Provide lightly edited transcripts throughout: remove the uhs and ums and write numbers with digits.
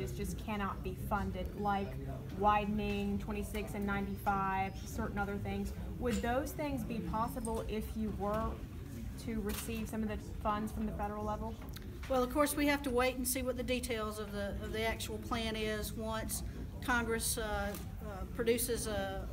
areas just cannot be funded, like widening 26 and 95, certain other things. Would those things be possible if you were to receive some of the funds from the federal level? Well, of course, we have to wait and see what the details of the actual plan is once Congress produces a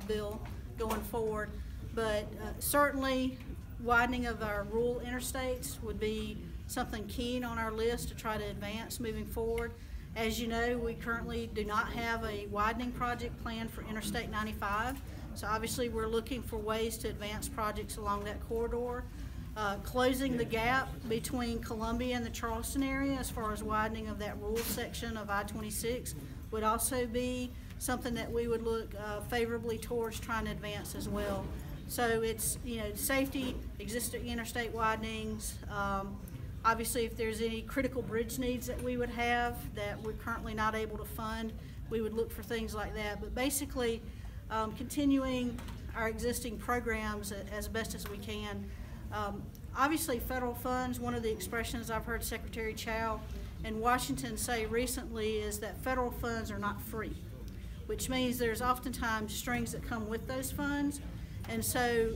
bill going forward. But certainly, widening of our rural interstates would be something keen on our list to try to advance moving forward. As you know, we currently do not have a widening project planned for Interstate 95. So obviously, we're looking for ways to advance projects along that corridor. Closing the gap between Columbia and the Charleston area as far as widening of that rural section of I-26 would also be something that we would look favorably towards trying to advance as well. So it's, safety, existing interstate widenings. Obviously, if there's any critical bridge needs that we would have that we're currently not able to fund, we would look for things like that. But basically, continuing our existing programs as best as we can. Obviously, federal funds, one of the expressions I've heard Secretary Chao in Washington say recently is that federal funds are not free, which means there's oftentimes strings that come with those funds. And so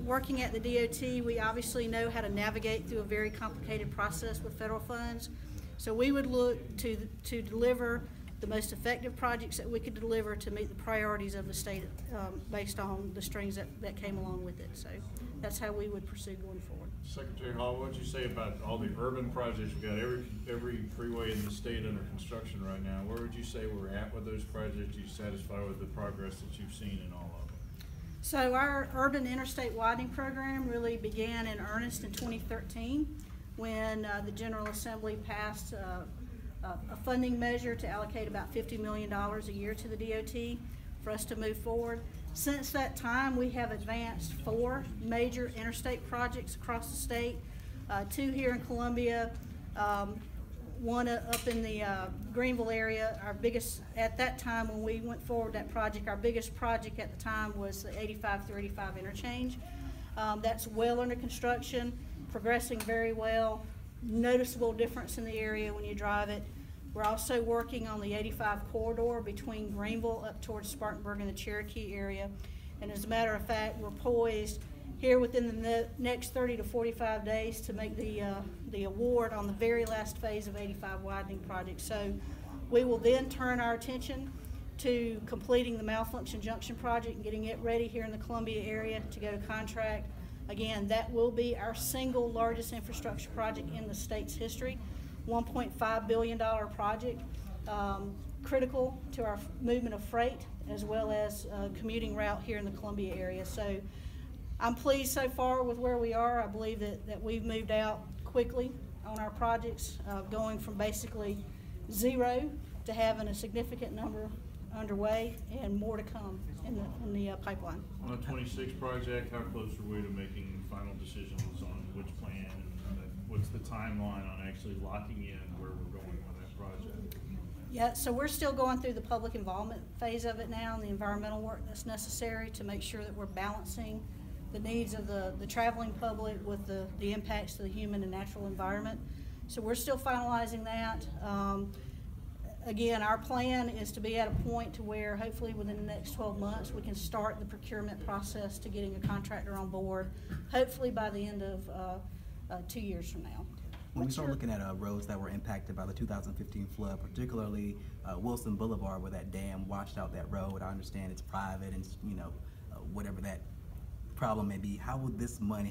working at the DOT, we obviously know how to navigate through a very complicated process with federal funds. So we would look to deliver the most effective projects that we could deliver to meet the priorities of the state based on the strings that came along with it. So that's how we would pursue going forward. Secretary Hall, what would you say about all the urban projects? We've got every freeway in the state under construction right now. Where would you say we're at with those projects? Are you satisfied with the progress that you've seen in all of them? So our urban interstate widening program really began in earnest in 2013 when the General Assembly passed a funding measure to allocate about $50 million a year to the DOT for us to move forward. Since that time, we have advanced 4 major interstate projects across the state, 2 here in Columbia, 1 up in the Greenville area. Our biggest, at that time when we went forward that project, our biggest project at the time was the 85 through 85 interchange. That's well under construction, progressing very well, noticeable difference in the area when you drive it. We're also working on the 85 corridor between Greenville up towards Spartanburg and the Cherokee area. And as a matter of fact, we're poised here within the next 30 to 45 days to make the award on the very last phase of 85 widening project. So we will then turn our attention to completing the Malfunction Junction project and getting it ready here in the Columbia area to go to contract. Again, that will be our single largest infrastructure project in the state's history. $1.5 billion project, critical to our movement of freight as well as commuting route here in the Columbia area. So I'm pleased so far with where we are. I believe that we've moved out quickly on our projects, going from basically 0 to having a significant number underway and more to come in the pipeline. On the 26 project, how close are we to making final decisions on which plan and what's the timeline on actually locking in where we're going with that project? Yeah, so we're still going through the public involvement phase of it now and the environmental work that's necessary to make sure that we're balancing the needs of the traveling public with the impacts to the human and natural environment. So we're still finalizing that. Again, our plan is to be at a point to where hopefully within the next 12 months we can start the procurement process to getting a contractor on board, hopefully by the end of 2 years from now. When we start looking at roads that were impacted by the 2015 flood, particularly Wilson Boulevard where that dam washed out that road, I understand it's private and whatever that problem may be, how would this money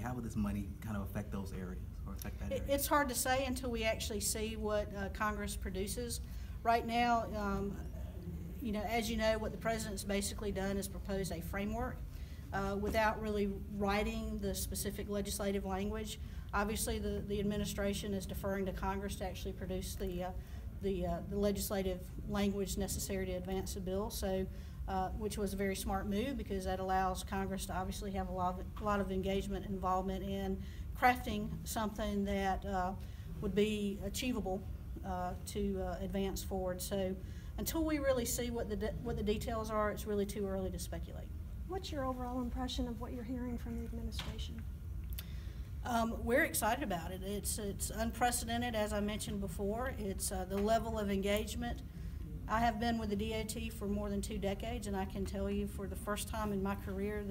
kind of affect those areas or affect that area? It's hard to say until we actually see what Congress produces. Right now, as you know, what the president's basically done is propose a framework without really writing the specific legislative language. Obviously, the administration is deferring to Congress to actually produce the legislative language necessary to advance the bill. So, which was a very smart move because that allows Congress to obviously have a lot of engagement and involvement in crafting something that would be achievable to advance forward. So until we really see what the details are, it's really too early to speculate. What's your overall impression of what you're hearing from the administration? We're excited about it. It's unprecedented, as I mentioned before. It's the level of engagement I have been with the DOT for more than 2 decades, and I can tell you for the first time in my career,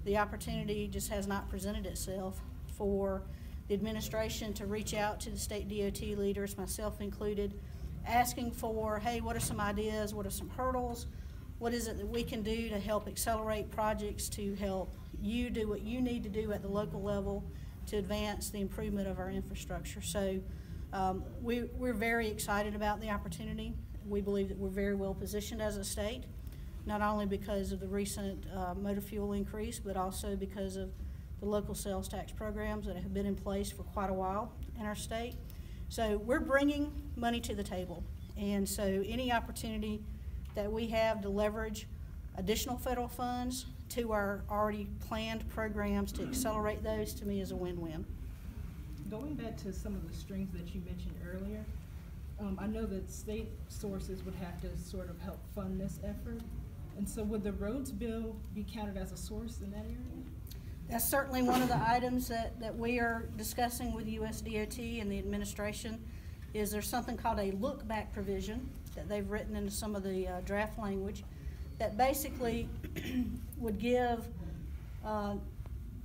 the opportunity just has not presented itself for the administration to reach out to the state DOT leaders, myself included, asking for, hey, what are some ideas, what are some hurdles, what is it that we can do to help accelerate projects, to help you do what you need to do at the local level to advance the improvement of our infrastructure. So we're very excited about the opportunity. We believe that we're very well positioned as a state, not only because of the recent motor fuel increase, but also because of the local sales tax programs that have been in place for quite a while in our state. So we're bringing money to the table. And so any opportunity that we have to leverage additional federal funds to our already planned programs to accelerate those, to me, is a win-win. Going back to some of the strings that you mentioned earlier, I know that state sources would have to sort of help fund this effort. And so would the roads bill be counted as a source in that area? That's certainly one of the items that we are discussing with USDOT and the administration. Is there's something called a look-back provision that they've written into some of the draft language that basically would give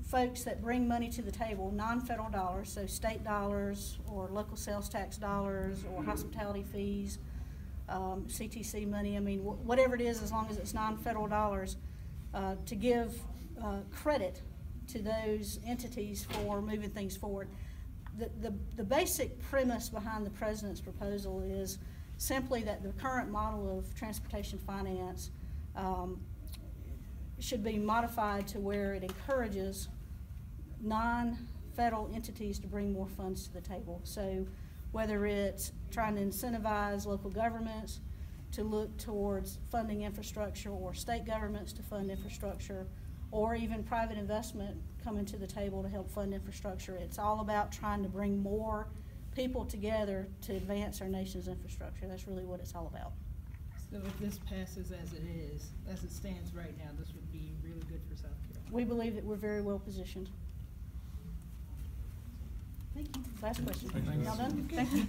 folks that bring money to the table, non-federal dollars, so state dollars or local sales tax dollars or hospitality fees, CTC money, I mean, whatever it is, as long as it's non-federal dollars, to give credit to those entities for moving things forward. The basic premise behind the president's proposal is simply that the current model of transportation finance should be modified to where it encourages non-federal entities to bring more funds to the table. So whether it's trying to incentivize local governments to look towards funding infrastructure, or state governments to fund infrastructure, or even private investment coming to the table to help fund infrastructure. It's all about trying to bring more people together to advance our nation's infrastructure. That's really what it's all about. So if this passes as it is, as it stands right now, this would be really good for South Carolina. We believe that we're very well positioned. Thank you. Last question. Thank you. Y'all done? Thank you.